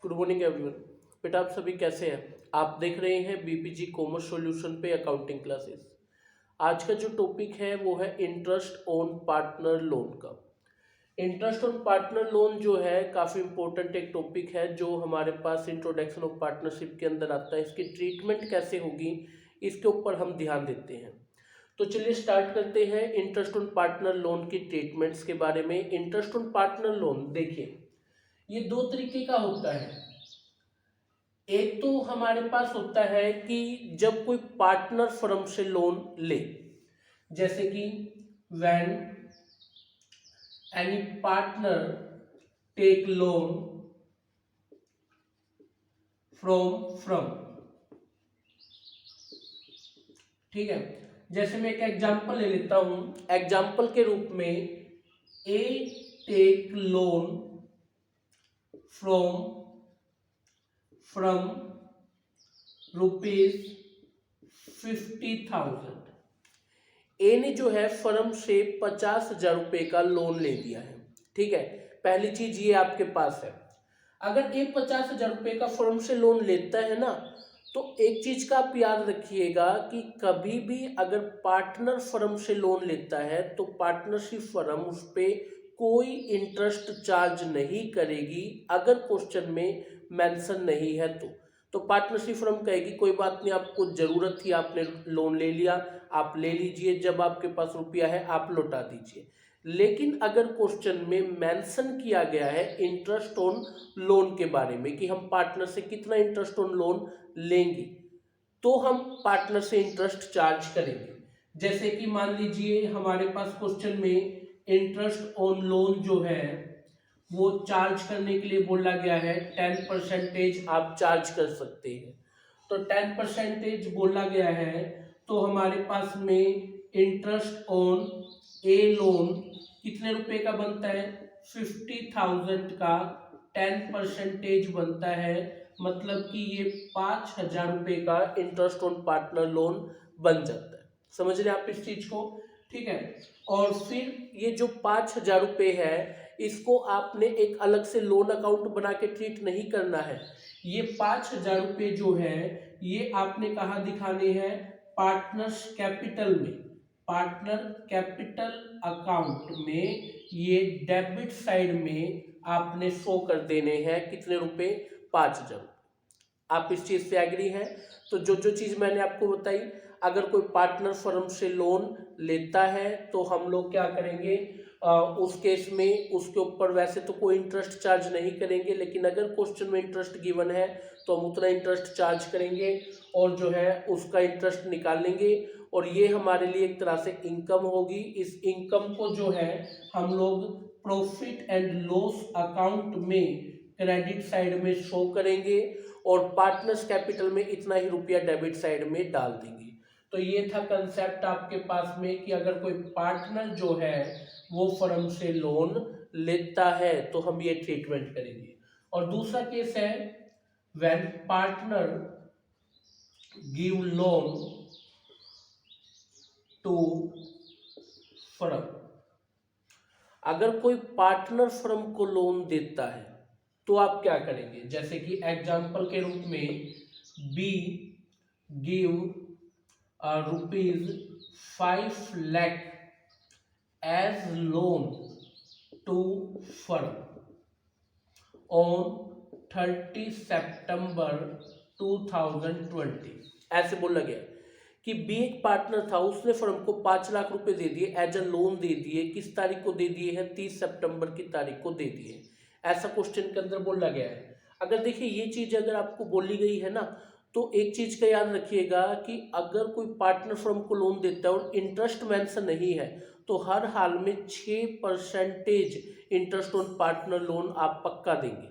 Good morning everyone. बेटा आप सभी कैसे हैं? आप देख रहे हैं बीपीजी कॉमर्स सॉल्यूशन पे अकाउंटिंग क्लासेस। आज का जो टॉपिक है वो है इंटरेस्ट ऑन पार्टनर लोन का। इंटरेस्ट ऑन पार्टनर लोन जो है काफ़ी इंपॉर्टेंट एक टॉपिक है जो हमारे पास इंट्रोडक्शन ऑफ पार्टनरशिप के अंदर आता है। इसकी ट्रीटमेंट कैसे होगी इसके ऊपर हम ध्यान देते हैं। तो चलिए स्टार्ट करते हैं इंटरेस्ट ऑन पार्टनर लोन की ट्रीटमेंट्स के बारे में। इंटरेस्ट ऑन पार्टनर लोन देखिए, ये दो तरीके का होता है। एक तो हमारे पास होता है कि जब कोई पार्टनर फर्म से लोन ले, जैसे कि when any partner take loan from, ठीक है। जैसे मैं एक एग्जांपल ले लेता हूं। एग्जांपल के रूप में ए टेक लोन फ्रॉम रुपीज 50,000। ए ने जो है फर्म से 50,000 रुपए का लोन ले लिया है, ठीक है। पहली चीज ये आपके पास है। अगर ए 50,000 रुपए का फर्म से लोन लेता है ना, तो एक चीज का आप याद रखिएगा कि कभी भी अगर पार्टनर फर्म से लोन लेता है तो पार्टनरशिप फर्म उस पर कोई इंटरेस्ट चार्ज नहीं करेगी अगर क्वेश्चन में मेंशन नहीं है तो पार्टनरशिप फर्म कहेगी कोई बात नहीं, आपको जरूरत थी, आपने लोन ले लिया, आप ले लीजिए, जब आपके पास रुपया है आप लौटा दीजिए। लेकिन अगर क्वेश्चन में मेंशन किया गया है इंटरेस्ट ऑन लोन के बारे में कि हम पार्टनर से कितना इंटरेस्ट ऑन लोन लेंगे, तो हम पार्टनर से इंटरेस्ट चार्ज करेंगे। जैसे कि मान लीजिए हमारे पास क्वेश्चन में इंटरेस्ट ऑन लोन जो है वो चार्ज करने के लिए बोला गया है 10% आप चार्ज कर सकते हैं। तो 10% बोला गया है, तो हमारे पास में इंटरेस्ट ऑन ए लोन कितने रुपए का बनता है? 50,000 का 10% बनता है, मतलब कि ये 5,000 रुपए का इंटरेस्ट ऑन पार्टनर लोन बन जाता है। समझ रहे हैं आप इस चीज को? ठीक है। और फिर ये जो 5,000 रुपए है इसको आपने एक अलग से लोन अकाउंट बना के ट्रीट नहीं करना है। ये 5,000 रुपए जो है ये आपने कहाँ दिखाने हैं? पार्टनर्स कैपिटल में, पार्टनर कैपिटल अकाउंट में ये डेबिट साइड में आपने शो कर देने हैं। कितने रुपए? 5,000। आप इस चीज से एग्री हैं? तो जो जो चीज मैंने आपको बताई, अगर कोई पार्टनर फर्म से लोन लेता है तो हम लोग क्या करेंगे, उस केस में उसके ऊपर वैसे तो कोई इंटरेस्ट चार्ज नहीं करेंगे, लेकिन अगर क्वेश्चन में इंटरेस्ट गिवन है तो हम उतना इंटरेस्ट चार्ज करेंगे और जो है उसका इंटरेस्ट निकालेंगे, और ये हमारे लिए एक तरह से इनकम होगी। इस इनकम को जो है हम लोग प्रॉफिट एंड लॉस अकाउंट में क्रेडिट साइड में शो करेंगे और पार्टनर्स कैपिटल में इतना ही रुपया डेबिट साइड में डाल देंगे। तो ये था कंसेप्ट आपके पास में कि अगर कोई पार्टनर जो है वो फर्म से लोन लेता है तो हम ये ट्रीटमेंट करेंगे। और दूसरा केस है when partner give loan to firm. अगर कोई पार्टनर फर्म को लोन देता है तो आप क्या करेंगे? जैसे कि एग्जांपल के रूप में B give rupees 5 lakh as loan to firm on 30 September 2020। ऐसे बोला गया कि बी एक पार्टनर था, उसने फर्म को 5 लाख रुपए दे दिए, एज अ लोन दे दिए। किस तारीख को दे दिए हैं? 30 सितंबर की तारीख को दे दिए। ऐसा क्वेश्चन के अंदर बोला गया है। अगर देखिए ये चीज अगर आपको बोली गई है ना, तो एक चीज का याद रखिएगा कि अगर कोई पार्टनर फर्म को लोन देता है और इंटरेस्ट मेंशन नहीं है तो हर हाल में 6% इंटरेस्ट ऑन पार्टनर लोन आप पक्का देंगे,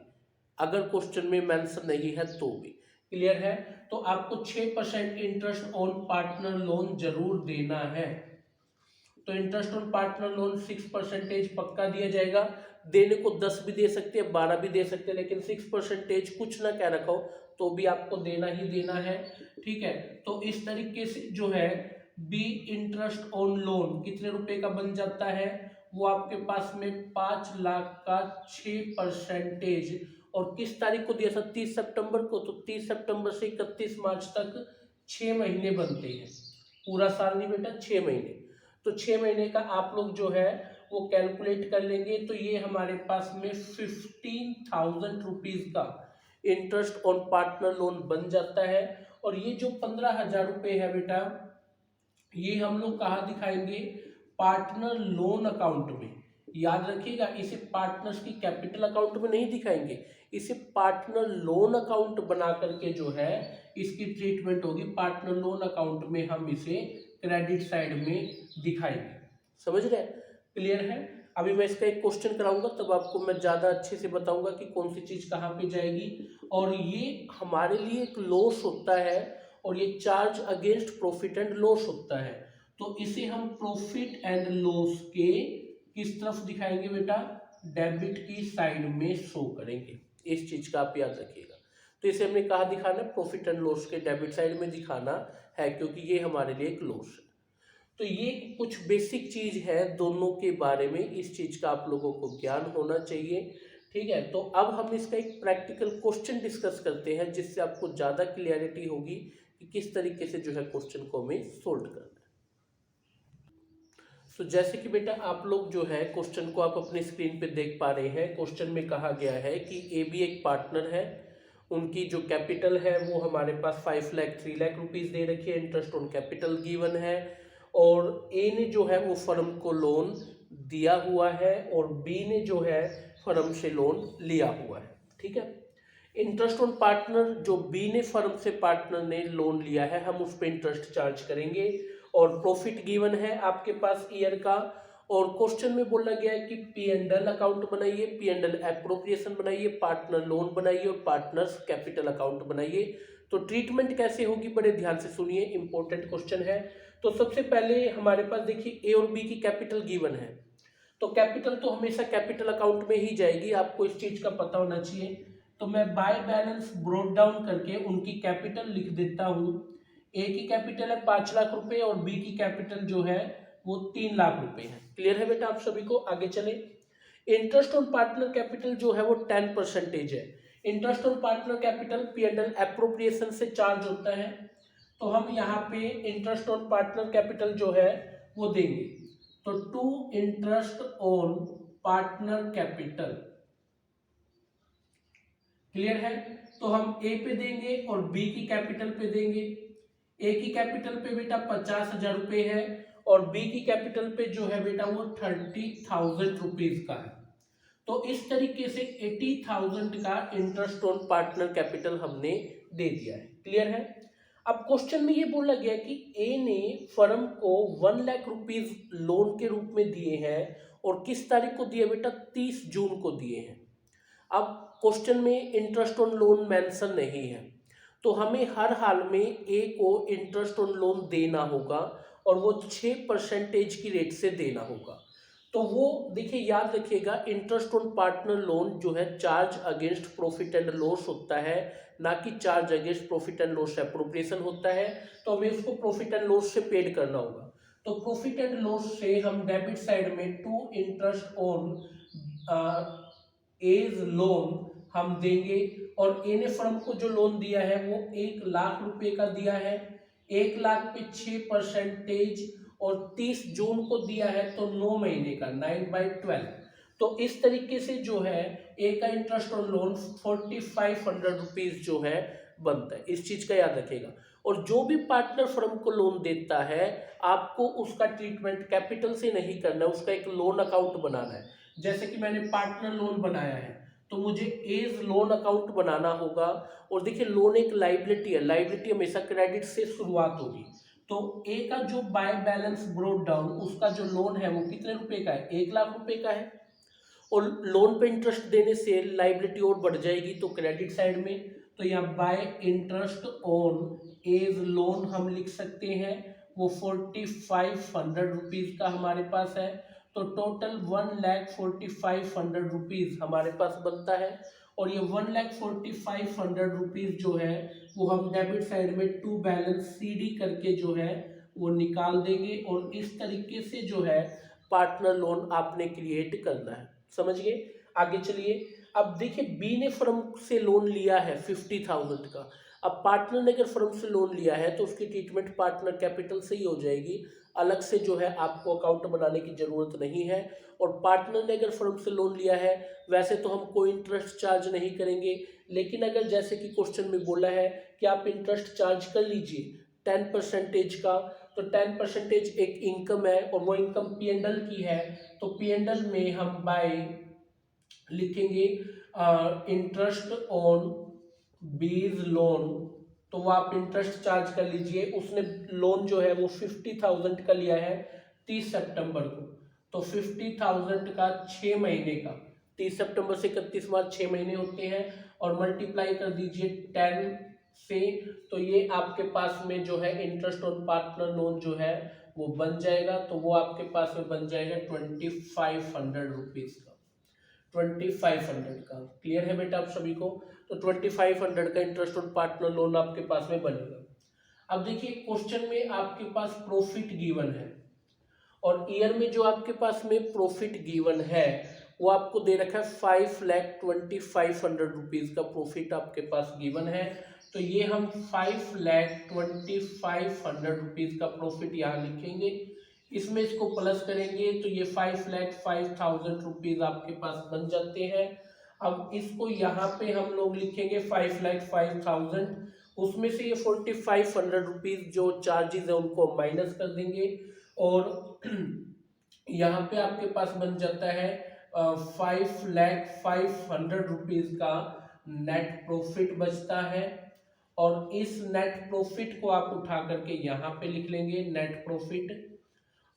अगर क्वेश्चन में मेंशन नहीं है तो भी। क्लियर है? तो आपको 6% इंटरेस्ट ऑन पार्टनर लोन जरूर देना है। तो इंटरेस्ट ऑन पार्टनर लोन 6% पक्का दिया जाएगा। देने को 10 भी दे सकते हैं, 12 भी दे सकते हैं, लेकिन 6% कुछ ना कह रखा हो तो भी आपको देना ही देना है। ठीक है। तो इस तरीके से जो है बी इंटरेस्ट ऑन लोन कितने रुपए का बन जाता है? वो आपके पास में 5 लाख का 6% और किस तारीख को दिया था, 30 सितंबर को। तो 30 सितंबर से 31 मार्च तक 6 महीने बनते हैं, पूरा साल नहीं बेटा, 6 महीने। तो 6 महीने का आप लोग जो है वो कैलकुलेट कर लेंगे, तो ये हमारे पास में 15,000 रुपीज का इंटरेस्ट ऑन पार्टनर लोन बन जाता है। और ये जो 15,000 रुपये है बेटा, ये हम लोग कहाँ दिखाएंगे, पार्टनर लोन अकाउंट में। याद रखिएगा, इसे पार्टनर्स की कैपिटल अकाउंट में नहीं दिखाएंगे, इसे पार्टनर लोन अकाउंट बना करके जो है इसकी ट्रीटमेंट होगी। पार्टनर लोन अकाउंट में हम इसे क्रेडिट साइड में दिखाएंगे। समझ रहे हैं, क्लियर है। अभी मैं इसका एक क्वेश्चन कराऊंगा, तब आपको मैं ज़्यादा अच्छे से बताऊंगा कि कौन सी चीज़ कहाँ पे जाएगी। और ये हमारे लिए एक लॉस होता है, और ये charge against profit and loss होता है। तो इसे हम प्रॉफिट एंड लॉस के किस तरफ दिखाएंगे बेटा, डेबिट की साइड में शो करेंगे। इस चीज का आप याद रखिएगा। तो इसे हमने कहा दिखाना, प्रॉफिट एंड लॉस के डेबिट साइड में दिखाना है, क्योंकि ये हमारे लिए एक लॉस है। तो ये कुछ बेसिक चीज है दोनों के बारे में, इस चीज का आप लोगों को ज्ञान होना चाहिए। ठीक है, तो अब हम इसका एक प्रैक्टिकल क्वेश्चन डिस्कस करते हैं, जिससे आपको ज़्यादा क्लियरिटी होगी कि किस तरीके से जो है क्वेश्चन को हमें सोल्व करना है। तो जैसे कि बेटा आप लोग जो है क्वेश्चन को आप अपनी स्क्रीन पे देख पा रहे हैं। क्वेश्चन में कहा गया है कि ए बी एक पार्टनर है, उनकी जो कैपिटल है वो हमारे पास 5 लाख 3 लाख रुपीज़ दे रखी है, इंटरेस्ट ऑन कैपिटल गिवन है। और ए ने जो है वो फर्म को लोन दिया हुआ है, और बी ने जो है फर्म से लोन लिया हुआ है। ठीक है, इंटरेस्ट ऑन पार्टनर, जो बी ने फर्म से पार्टनर ने लोन लिया है, हम उस पर इंटरेस्ट चार्ज करेंगे। और प्रॉफिट गिवन है आपके पास ईयर का। और क्वेश्चन में बोला गया है कि पी एंड एल अकाउंट बनाइए, पी एंड एल एप्रोप्रिएशन बनाइए, पार्टनर लोन बनाइए और पार्टनर्स कैपिटल अकाउंट बनाइए। तो ट्रीटमेंट कैसे होगी, बड़े ध्यान से सुनिए, इंपॉर्टेंट क्वेश्चन है। तो सबसे पहले हमारे पास देखिए ए और बी की कैपिटल गिवन है, तो कैपिटल तो हमेशा कैपिटल अकाउंट में ही जाएगी, आपको इस चीज का पता होना चाहिए। तो मैं बाय बैलेंस ब्रोट डाउन करके उनकी कैपिटल लिख देता हूँ। ए की कैपिटल है 5 लाख रुपए, और बी की कैपिटल जो है वो 3 लाख रुपए है। क्लियर है बेटा आप सभी को, आगे चले। इंटरेस्ट ऑन पार्टनर कैपिटल जो है वो 10% है। Interest on partner capital P and L appropriation से चार्ज होता है, तो हम यहाँ पे इंटरेस्ट ऑन पार्टनर कैपिटल जो है वो देंगे। तो to interest on partner capital, clear है। तो हम ए पे देंगे और बी की कैपिटल पे देंगे। ए की कैपिटल पे बेटा 50,000 रुपये है, और बी की कैपिटल पे जो है बेटा वो 30,000 रुपीज का है। तो इस तरीके से 80,000 का इंटरेस्ट ऑन पार्टनर कैपिटल हमने दे दिया है। क्लियर है। अब क्वेश्चन में ये बोला गया कि ए ने फर्म को 1 लाख रुपीज लोन के रूप में दिए हैं, और किस तारीख को दिए बेटा, 30 जून को दिए हैं। अब क्वेश्चन में इंटरेस्ट ऑन लोन मेंशन नहीं है, तो हमें हर हाल में ए को इंटरेस्ट ऑन लोन देना होगा, और वो 6% की रेट से देना होगा। तो वो देखिए, याद रखिएगा, इंटरेस्ट ऑन पार्टनर लोन जो है charge against profit and loss होता है, ना कि charge against profit and loss appropriation होता है। तो हमें उसको प्रॉफिट एंड लॉस से पेड करना होगा। तो प्रॉफिट एंड लॉस से हम डेबिट साइड में to interest on A's loan हम देंगे। और ए ने फर्म को जो लोन दिया है वो 1 लाख रुपए का दिया है। 1 लाख पे 6%, और 30 जून को दिया है, तो 9 महीने का 9/12। तो इस तरीके से जो है ए का इंटरेस्ट ऑन लोन 4500 रुपीज जो है बनता है। इस चीज का याद रखिएगा। और जो भी पार्टनर फर्म को लोन देता है, आपको उसका ट्रीटमेंट कैपिटल से नहीं करना है, उसका एक लोन अकाउंट बनाना है। जैसे कि मैंने पार्टनर लोन बनाया है, तो मुझे एज लोन अकाउंट बनाना होगा। और देखिए, लोन एक लाइबिलिटी है, लाइबिलिटी हमेशा क्रेडिट से शुरुआत होगी। तो ए का जो बाय बैलेंस ब्रोट डाउन, उसका जो लोन है वो कितने रुपए का है, 1 लाख रुपए का है। और लोन पे इंटरेस्ट देने से लाइबिलिटी और बढ़ जाएगी, तो क्रेडिट साइड में, तो यहाँ by interest on A's loan हम लिख सकते हैं, वो 4500 रुपीज का हमारे पास है। तो टोटल 1,45,000 रुपीज हमारे पास बनता है। और ये 1,45,000 रुपीज जो है वो हम डेबिट साइड में टू बैलेंस CD करके जो है वो निकाल देंगे। और इस तरीके से जो है पार्टनर लोन आपने क्रिएट करना है। समझ गए, आगे चलिए। अब देखिए बी ने फर्म से लोन लिया है 50,000 का। अब पार्टनर ने अगर फर्म से लोन लिया है तो उसकी ट्रीटमेंट पार्टनर कैपिटल से ही हो जाएगी, अलग से जो है आपको अकाउंट बनाने की ज़रूरत नहीं है। और पार्टनर ने अगर फर्म से लोन लिया है, वैसे तो हम कोई इंटरेस्ट चार्ज नहीं करेंगे, लेकिन अगर जैसे कि क्वेश्चन में बोला है कि आप इंटरेस्ट चार्ज कर लीजिए 10% का, तो 10% एक इनकम है और वो इनकम P&L की है, तो P&L में हम बाय लिखेंगे इंटरेस्ट ऑन बीज लोन। तो वो आप इंटरेस्ट चार्ज कर लीजिए। उसने लोन जो है वो 50,000 का लिया है 30 सितंबर को, तो 50,000 का 6 महीने का, 30 सितंबर से 31 मार्च 6 महीने होते हैं, और मल्टीप्लाई कर दीजिए 10 से, तो ये आपके पास में जो है इंटरेस्ट ऑन पार्टनर लोन जो है वो बन जाएगा। तो वो आपके पास में बन जाएगा 2500 रुपीज़ का, 2500 का। क्लियर है बेटा आप सभी को? तो 2500 का इंटरेस्ट ऑन पार्टनर लोन आपके पास में बनेगा। अब देखिए क्वेश्चन में आपके पास प्रॉफिट गिवन है, और ईयर में जो आपके पास में प्रॉफिट गिवन है वो आपको दे रखा है 5,25,000 रुपीज़ का प्रॉफिट आपके पास गिवन है। तो ये हम 5,25,000 रुपीज़ का प्रॉफिट यहाँ लिखेंगे। इसमें इसको प्लस करेंगे तो ये 5,05,000 रुपीज़ आपके पास बन जाते हैं। अब इसको यहाँ पे हम लोग लिखेंगे 5,05,000, उसमें से ये 4,500 रुपीज़ जो चार्जेस है उनको माइनस कर देंगे, और यहाँ पे आपके पास बन जाता है 5,05,000 रुपीज़ का नेट प्रॉफिट बचता है। और इस नेट प्रॉफिट को आप उठा करके यहाँ पे लिख लेंगे नेट प्रॉफिट,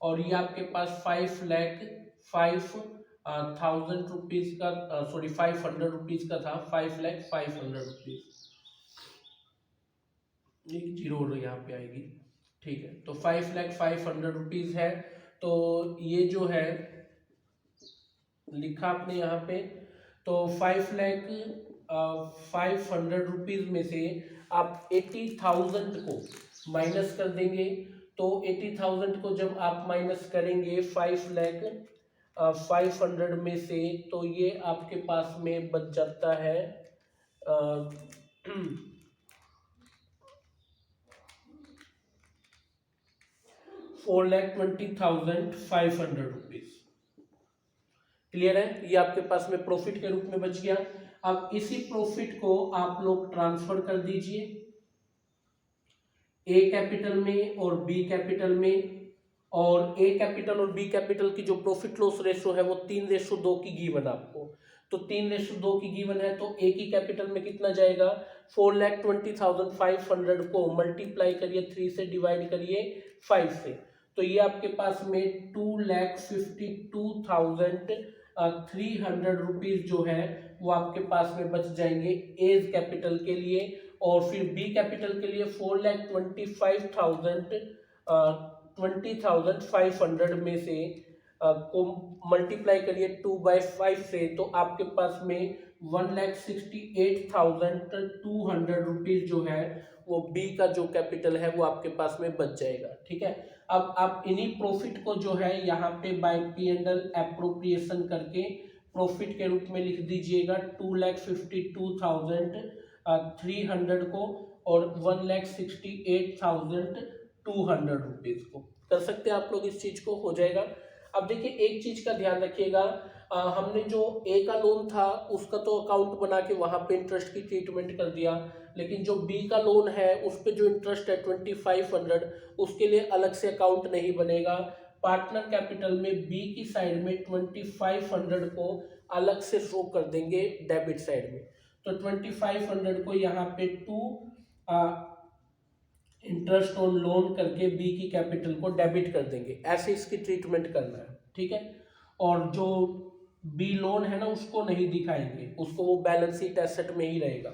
और ये आपके पास 5,05,000 रुपीज़ का, सॉरी 500 रुपीज़ का था, 5,05,000 रुपीज़, एक जीरो यहाँ पे आएगी, ठीक है। तो 5,05,000 रुपीज़ है। तो ये जो है लिखा आपने यहाँ पे, तो 5,05,000 रुपीज़ में से आप 80,000 को माइनस कर देंगे। तो 80,000 को जब आप माइनस करेंगे 5,05,000 में से, तो ये आपके पास में बच जाता है 4,20,500 रुपीज़। क्लियर है? ये आपके पास में प्रॉफिट के रूप में बच गया। अब इसी प्रॉफिट को आप लोग ट्रांसफर कर दीजिए ए कैपिटल में और बी कैपिटल में, और ए कैपिटल और बी कैपिटल की जो प्रॉफिट लॉस रेशो है वो 3:2 की गिवन आपको, तो 3:2 की गिवन है, तो ए की कैपिटल में कितना जाएगा, 4,20,500 को मल्टीप्लाई करिए 3 से, डिवाइड करिए 5 से, तो ये आपके पास में 2,52,300 रुपीज़ जो है वो आपके पास में बच जाएंगे एज कैपिटल के लिए। और फिर बी कैपिटल के लिए 4,25,500 में से को मल्टीप्लाई करिए 2/5 से, तो आपके पास में 1,68,200 रुपीज़ जो है वो बी का जो कैपिटल है वो आपके पास में बच जाएगा। ठीक है, अब आप इन्हीं प्रॉफिट को जो है यहाँ पे बाय P&L एप्रोप्रिएशन करके प्रॉफिट के रूप में लिख दीजिएगा 2,52,300 को और 1,68,200 रुपीज़ को। कर सकते हैं आप लोग इस चीज़ को, हो जाएगा। अब देखिए एक चीज़ का ध्यान रखिएगा, हमने जो ए का लोन था उसका तो अकाउंट बना के वहाँ पे इंटरेस्ट की ट्रीटमेंट कर दिया, लेकिन जो बी का लोन है उस पर जो इंटरेस्ट है 2,500, उसके लिए अलग से अकाउंट नहीं बनेगा। पार्टनर कैपिटल में बी की साइड में 2,500 को अलग से शो कर देंगे डेबिट साइड में, तो 2,500 को यहाँ पे 2 इंटरेस्ट ऑन लोन करके बी की कैपिटल को डेबिट कर देंगे, ऐसे इसकी ट्रीटमेंट करना है। ठीक है, और जो बी लोन है ना उसको नहीं दिखाएंगे, उसको वो बैलेंस शीट एसेट में ही रहेगा।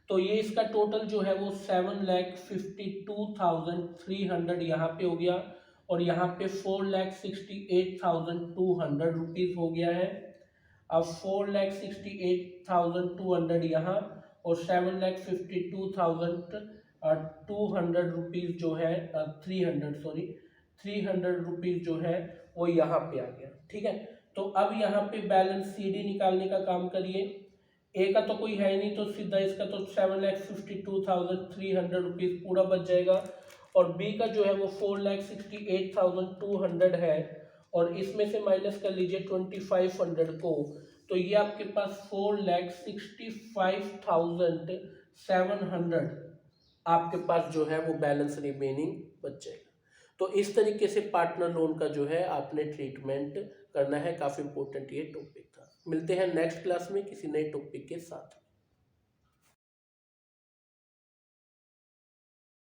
तो ये इसका टोटल जो है वो 7,52,300 यहाँ पे हो गया, और यहाँ पे 4,68,200 रुपीज़ हो गया है। अब 4,68,200 यहाँ और 7,52,200 रुपीज़ जो है 300 रुपीज़ जो है वो यहाँ पे आ गया। ठीक है, तो अब यहाँ पे बैलेंस CD निकालने का काम करिए। ए का तो कोई है नहीं, तो सीधा इसका तो 7,52,300 रुपीज़ पूरा बच जाएगा। और बी का जो है वो 4,68,200 है, और इसमें से माइनस कर लीजिए 2,500 को, तो ये आपके पास 4,65,700 आपके पास जो है वो बैलेंस रिमेनिंग बच जाएगा। तो इस तरीके से पार्टनर लोन का जो है आपने ट्रीटमेंट करना है। काफ़ी इंपॉर्टेंट ये टॉपिक था। मिलते हैं नेक्स्ट क्लास में किसी नए टॉपिक के साथ।